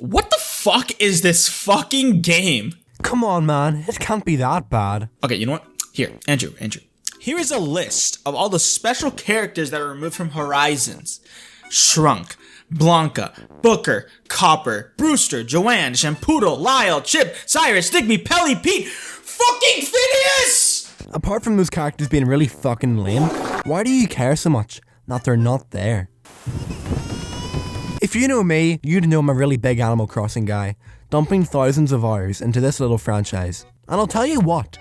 What the fuck is this fucking game? Come on, man. It can't be that bad. Okay, you know what? Here, Andrew. Here is a list of all the special characters that are removed from Horizons. Shrunk, Blanca, Booker, Copper, Brewster, Joanne, Shampoodle, Lyle, Chip, Cyrus, Digby, Pelly, Pete, fucking Phineas! Apart from those characters being really fucking lame, why do you care so much that they're not there? If you know me, you'd know I'm a really big Animal Crossing guy, dumping thousands of hours into this little franchise. And I'll tell you what,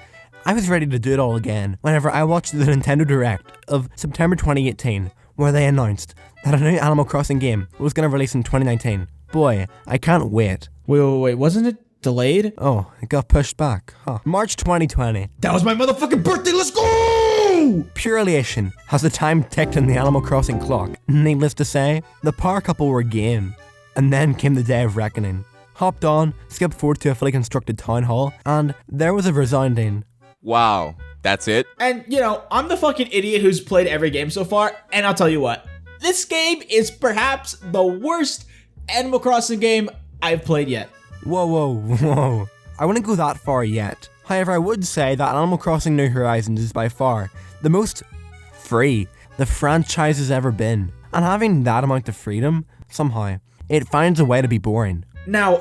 I was ready to do it all again whenever I watched the Nintendo Direct of September 2018, where they announced that a new Animal Crossing game was going to release in 2019. Boy, I can't wait. Wait, wasn't it delayed? Oh, it got pushed back. Huh. March 2020. That was my motherfucking birthday, let's go! Pure elation as the time ticked on the Animal Crossing clock. Needless to say, the power couple were game. And then came the day of reckoning. Hopped on, skipped forward to a fully constructed town hall, and there was a resounding, wow, that's it? And, you know, I'm the fucking idiot who's played every game so far, and I'll tell you what. This game is perhaps the worst Animal Crossing game I've played yet. Whoa. I wouldn't go that far yet. However, I would say that Animal Crossing New Horizons is by far the most free the franchise has ever been. And having that amount of freedom, somehow, it finds a way to be boring. Now,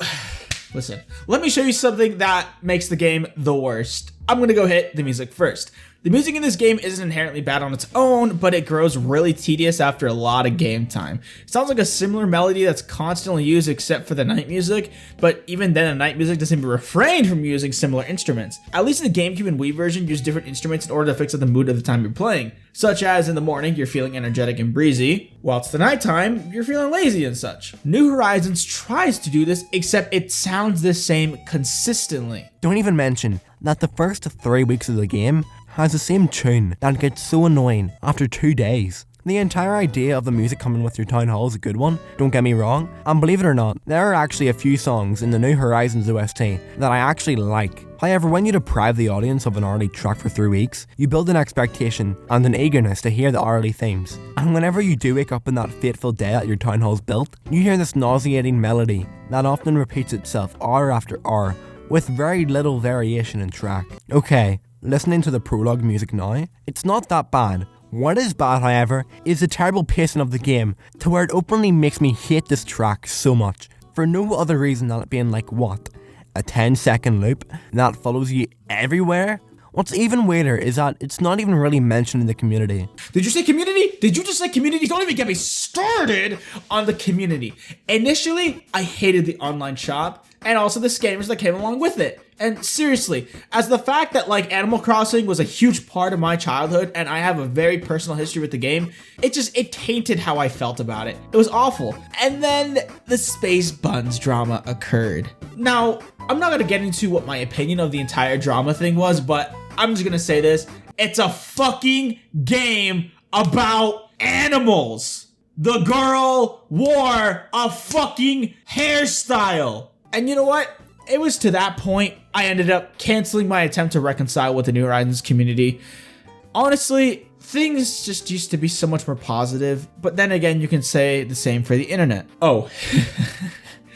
listen, let me show you something that makes the game the worst. I'm gonna go hit the music first. The music in this game isn't inherently bad on its own, but it grows really tedious after a lot of game time. It sounds like a similar melody that's constantly used except for the night music, but even then the night music doesn't even refrain from using similar instruments. At least in the GameCube and Wii version, use different instruments in order to fix up the mood of the time you're playing. Such as in the morning, you're feeling energetic and breezy, whilst the nighttime, you're feeling lazy and such. New Horizons tries to do this, except it sounds the same consistently. Don't even mention that the first 3 weeks of the game has the same tune that gets so annoying after 2 days. The entire idea of the music coming with your town hall is a good one, don't get me wrong, and believe it or not, there are actually a few songs in the New Horizons OST that I actually like. However, when you deprive the audience of an hourly track for 3 weeks, you build an expectation and an eagerness to hear the hourly themes. And whenever you do wake up in that fateful day that your town hall's built, you hear this nauseating melody that often repeats itself hour after hour, with very little variation in track. Okay, listening to the prologue music now, it's not that bad. What is bad, however, is the terrible pacing of the game, to where it openly makes me hate this track so much, for no other reason than it being like what? A 10-second loop that follows you everywhere? What's even weirder is that it's not even really mentioned in the community. Did you say community? Did you just say community? Don't even get me started on the community. Initially, I hated the online shop and also the scammers that came along with it. And seriously, as the fact that like Animal Crossing was a huge part of my childhood and I have a very personal history with the game, it tainted how I felt about it. It was awful. And then the Space Buns drama occurred. Now, I'm not gonna get into what my opinion of the entire drama thing was, but I'm just gonna say this. It's a fucking game about animals. The girl wore a fucking hairstyle. And you know what? It was to that point I ended up canceling my attempt to reconcile with the New Horizons community. Honestly, things just used to be so much more positive, but then again, you can say the same for the internet. Oh.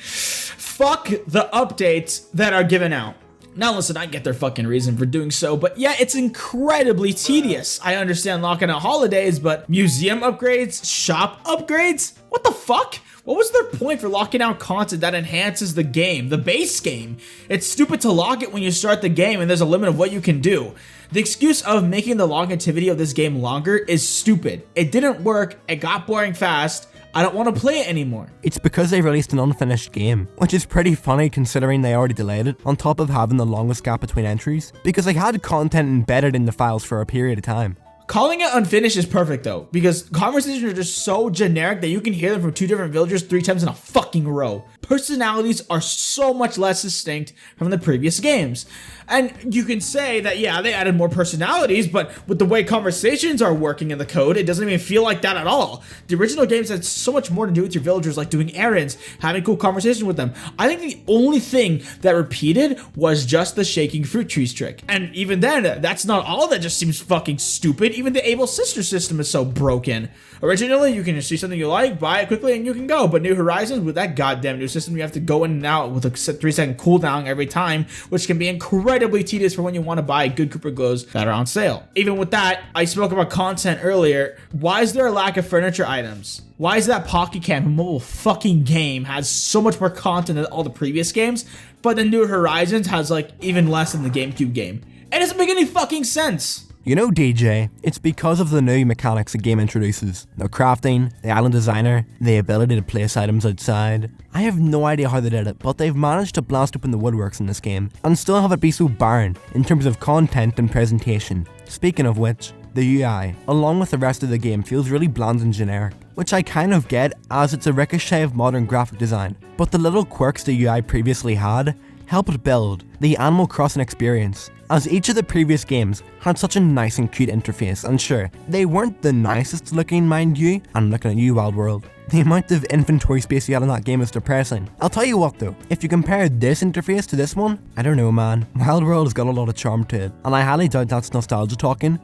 Fuck the updates that are given out. Now listen, I get their fucking reason for doing so, but yeah, it's incredibly tedious. I understand locking out holidays, but museum upgrades, shop upgrades? What the fuck? What was their point for locking out content that enhances the game, the base game? It's stupid to lock it when you start the game and there's a limit of what you can do. The excuse of making the log activity of this game longer is stupid. It didn't work, it got boring fast, I don't want to play it anymore. It's because they released an unfinished game, which is pretty funny considering they already delayed it, on top of having the longest gap between entries, because they had content embedded in the files for a period of time. Calling it unfinished is perfect though, because conversations are just so generic that you can hear them from 2 different villagers 3 times in a fucking row. Personalities are so much less distinct from the previous games. And you can say that, yeah, they added more personalities, but with the way conversations are working in the code, it doesn't even feel like that at all. The original games had so much more to do with your villagers, like doing errands, having cool conversation with them. I think the only thing that repeated was just the shaking fruit trees trick. And even then, that's not all. That just seems fucking stupid. Even the Able Sister system is so broken. Originally, you can just see something you like, buy it quickly, and you can go. But New Horizons, with that goddamn new system, you have to go in and out with a 3-second cooldown every time, which can be incredibly tedious for when you want to buy good Cooper Glows that are on sale. Even with that, I spoke about content earlier. Why is there a lack of furniture items? Why is that Pocket Camp mobile fucking game has so much more content than all the previous games, but the New Horizons has like even less than the GameCube game? It doesn't make any fucking sense. You know, DJ, it's because of the new mechanics the game introduces. The crafting, the island designer, the ability to place items outside. I have no idea how they did it, but they've managed to blast open the woodworks in this game and still have it be so barren in terms of content and presentation. Speaking of which, the UI, along with the rest of the game, feels really bland and generic, which I kind of get as it's a ricochet of modern graphic design. But the little quirks the UI previously had helped build the Animal Crossing experience, as each of the previous games had such a nice and cute interface, and sure, they weren't the nicest looking, mind you. I'm looking at you, Wild World. The amount of inventory space you had in that game is depressing. I'll tell you what though, if you compare this interface to this one, I don't know man, Wild World has got a lot of charm to it, and I highly doubt that's nostalgia talking.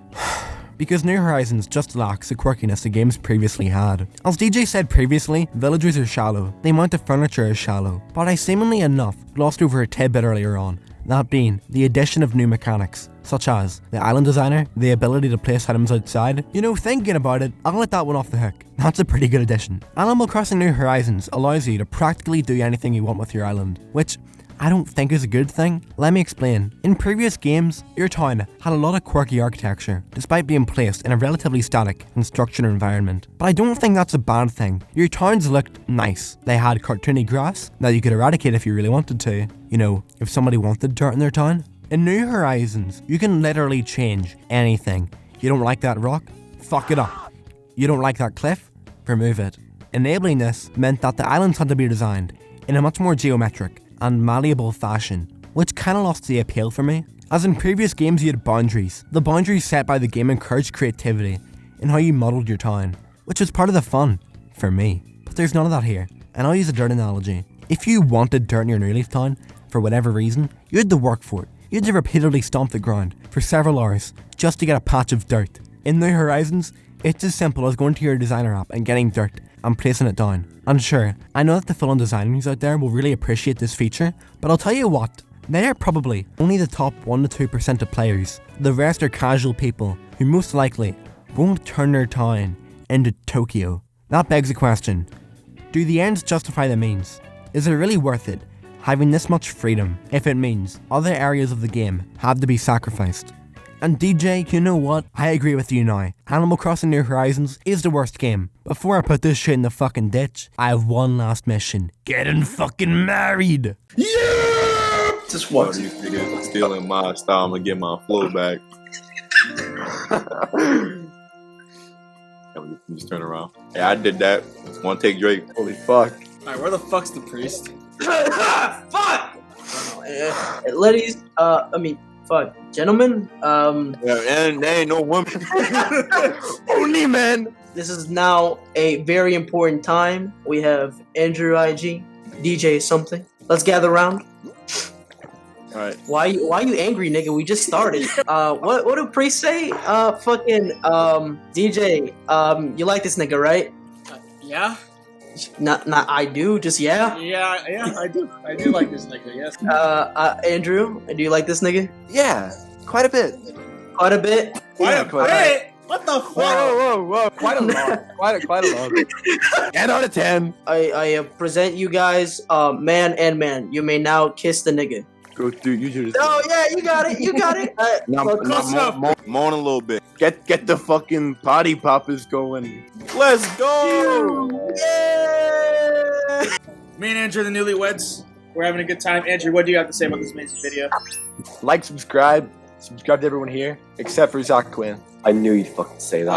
Because New Horizons just lacks the quirkiness the games previously had. As DJ said previously, villagers are shallow, the amount of furniture is shallow, but I seemingly enough glossed over a tidbit earlier on, that being the addition of new mechanics, such as the island designer, the ability to place items outside. You know, thinking about it, I'll let that one off the hook. That's a pretty good addition. Animal Crossing New Horizons allows you to practically do anything you want with your island, which I don't think is a good thing. Let me explain. In previous games, your town had a lot of quirky architecture, despite being placed in a relatively static and structured environment. But I don't think that's a bad thing. Your towns looked nice. They had cartoony grass that you could eradicate if you really wanted to. You know, if somebody wanted dirt in their town. In New Horizons, you can literally change anything. You don't like that rock? Fuck it up. You don't like that cliff? Remove it. Enabling this meant that the islands had to be designed in a much more geometric and malleable fashion, which kinda lost the appeal for me. As in previous games you had boundaries. The boundaries set by the game encouraged creativity in how you modelled your town, which was part of the fun, for me. But there's none of that here, and I'll use a dirt analogy. If you wanted dirt in your New Leaf town, for whatever reason, you had to work for it. You had to repeatedly stomp the ground for several hours just to get a patch of dirt. In New Horizons, it's as simple as going to your designer app and getting dirt and placing it down. And sure, I know that the full-on designers out there will really appreciate this feature, but I'll tell you what, they are probably only the top 1 to 2% of players. The rest are casual people who most likely won't turn their town into Tokyo. That begs the question, do the ends justify the means? Is it really worth it, having this much freedom, if it means other areas of the game have to be sacrificed? And DJ, you know what? I agree with you now. Animal Crossing New Horizons is the worst game. Before I put this shit in the fucking ditch, I have one last mission. Getting fucking married! Yeah! Just what? These niggas stealing my style. I'm gonna get my flow back. Just turn around. Yeah, I did that. Wanna take Drake? Holy fuck. Alright, where the fuck's the priest? Fuck! Ladies, fuck. Gentlemen, Yeah, and there ain't no woman. only men. This is now a very important time. We have Andrew IG, DJ something. Let's gather around. Alright. Why you angry, nigga? We just started. What do priests say? DJ, you like this nigga, right? Yeah? Not I do, just yeah. Yeah, I do. I do like this nigga, yes. Andrew, do you like this nigga? Yeah, quite a bit. Quite a bit. Quite a bit? What the fuck? Whoa, quite a lot. Quite a lot. 10 out of 10. I present you guys, man and man. You may now kiss the nigga. Go through. You do this. Oh yeah, you got it. Moan a little bit. Get the fucking potty poppers going. Let's go. Yeah. Me and Andrew, the newlyweds, we're having a good time. Andrew, what do you have to say about this amazing video? Like, subscribe to everyone here, except for Zach Quinn. I knew you'd fucking say that.